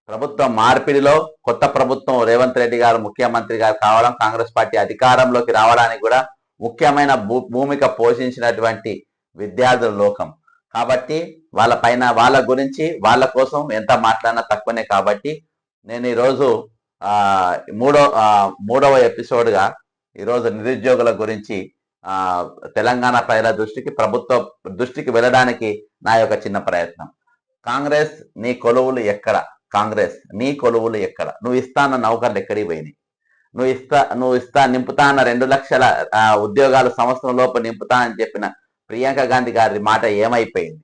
ప్రభుత్వ మార్పిడిలో కొత్త ప్రభుత్వం రేవంత్ రెడ్డి గారు ముఖ్యమంత్రి గారు కావడం, కాంగ్రెస్ పార్టీ అధికారంలోకి రావడానికి కూడా ముఖ్యమైన భూమిక పోషించినటువంటి విద్యార్థుల లోకం. కాబట్టి వాళ్ళ పైన వాళ్ళ గురించి వాళ్ళ కోసం ఎంత మాట్లాడినా తక్కువనే. కాబట్టి నేను ఈరోజు మూడవ ఎపిసోడ్గా ఈరోజు నిరుద్యోగుల గురించి తెలంగాణ ప్రజల దృష్టికి, ప్రభుత్వ దృష్టికి వెళ్ళడానికి నా యొక్క చిన్న ప్రయత్నం. కాంగ్రెస్ నీ కొలువులు ఎక్కడ? కాంగ్రెస్ నీ కొలువులు ఎక్కడ? నువ్వు ఇస్తాన్న నౌకర్లు ఎక్కడికి పోయినాయి? నింపుతా అన్న 2 లక్షల ఉద్యోగాలు సంవత్సరం లోపు నింపుతా అని చెప్పిన ప్రియాంక గాంధీ గారి మాట ఏమైపోయింది?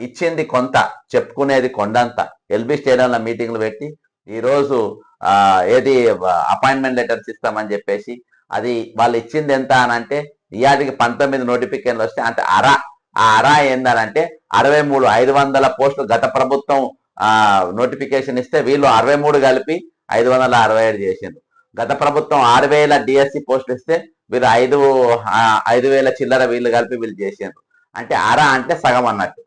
ఇచ్చింది కొంత, చెప్పుకునేది కొండంత. ఎల్బీ స్టేడియంలో మీటింగ్లు పెట్టి ఈరోజు ఏది అపాయింట్మెంట్ లెటర్స్ ఇస్తామని చెప్పేసి అది వాళ్ళు ఇచ్చింది ఎంత అని అంటే ఇయాటికి 19 నోటిఫికేషన్లు వస్తే అంటే అరా ఏందనంటే 63 500 పోస్టులు గత ప్రభుత్వం నోటిఫికేషన్ ఇస్తే వీళ్ళు 63 కలిపి 567 చేసిండ్రు. గత ప్రభుత్వం 6000 డిఎస్సి పోస్టులు ఇస్తే వీళ్ళు 5000 చిల్లర వీళ్ళు కలిపి వీళ్ళు చేసిండ్రు. అంటే అంటే సగం అన్నట్టు.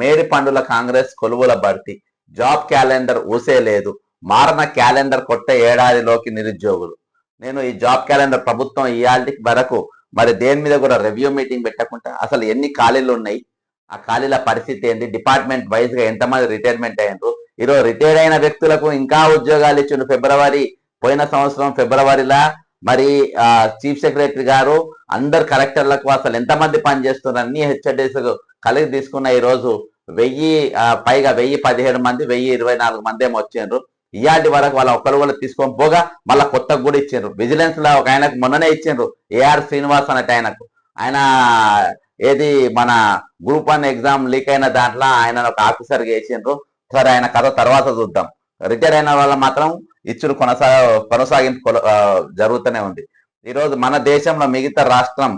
మేడి పండుల కాంగ్రెస్ కొలువుల భర్తీ, జాబ్ క్యాలెండర్ ఊసే లేదు, మారన క్యాలెండర్ కొత్త ఏడాదిలోకి నిరుద్యోగులు. నేను ఈ జాబ్ క్యాలెండర్ ప్రభుత్వం ఇయాల్టికి వరకు మరి దేని మీద కూడా రివ్యూ మీటింగ్ పెట్టకుండా అసలు ఎన్ని ఖాళీలు ఉన్నాయి, ఆ ఖాళీల పరిస్థితి ఏంటి, డిపార్ట్మెంట్ వైజ్ గా ఎంతమంది రిటైర్మెంట్ అయ్యారు, ఈరోజు రిటైర్ అయిన వ్యక్తులకు ఇంకా ఉద్యోగాలు ఇచ్చిండు. పోయిన సంవత్సరం ఫిబ్రవరిలా మరి చీఫ్ సెక్రటరీ గారు అందరు కలెక్టర్లకు అసలు ఎంతమంది పనిచేస్తున్నారు అన్ని హెచ్ఎడ్ఎస్ కలిగి తీసుకున్న ఈరోజు 1017 మంది 1024 మంది ఏమో వచ్చిండ్రు. ఇయాటి వరకు వాళ్ళ ఒక్కరు కూడా తీసుకొని పోగా మళ్ళీ కొత్తగా కూడా ఇచ్చిండ్రు. విజిలెన్స్ లో ఒక ఆయనకు మొన్ననే ఇచ్చిండ్రు, ఏఆర్ శ్రీనివాస్ అన్నట్టు ఆయనకు. ఆయన ఏది మన గ్రూప్ 1 ఎగ్జామ్ లీక్ అయిన దాంట్లో ఆయన ఒక ఆఫీసర్గా వేసిండ్రు. సరే ఆయన కథ తర్వాత చూద్దాం. రిటైర్ అయిన వాళ్ళ మాత్రం ఇచ్చుడు కొనసాగింపు జరుగుతూనే ఉంది. ఈరోజు మన దేశంలో మిగతా రాష్ట్రం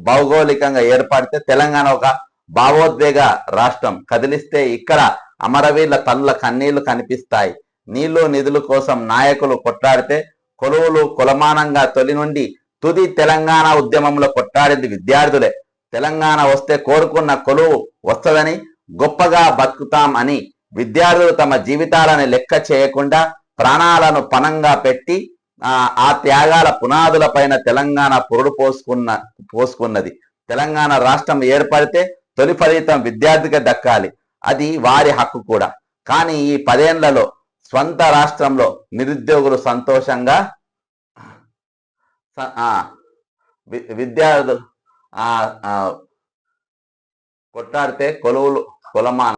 భౌగోళికంగా ఏర్పడితే తెలంగాణ ఒక భావోద్వేగ రాష్ట్రం. కదిలిస్తే ఇక్కడ అమరవీళ్ళ తల్లుల కన్నీళ్లు కనిపిస్తాయి. నీళ్లు నిధుల కోసం నాయకులు కొట్లాడితే కొలువులు కులమానంగా తొలి నుండి తుది తెలంగాణ ఉద్యమంలో కొట్లాడింది విద్యార్థులే. తెలంగాణ వస్తే కోరుకున్న కొలువు వస్తుందని, గొప్పగా బతుకుతాం అని విద్యార్థులు తమ జీవితాలను లెక్క చేయకుండా ప్రాణాలను పణంగా పెట్టి ఆ త్యాగాల పునాదుల పైన తెలంగాణ పురుడు పోసుకున్నది. తెలంగాణ రాష్ట్రం ఏర్పడితే తొలి ఫలితం విద్యార్థికి దక్కాలి, అది వారి హక్కు కూడా. కానీ ఈ 10 ఏళ్లలో స్వంత రాష్ట్రంలో నిరుద్యోగులు సంతోషంగా విద్యార్థులు కొట్లాడితే కొలువులు కులమాన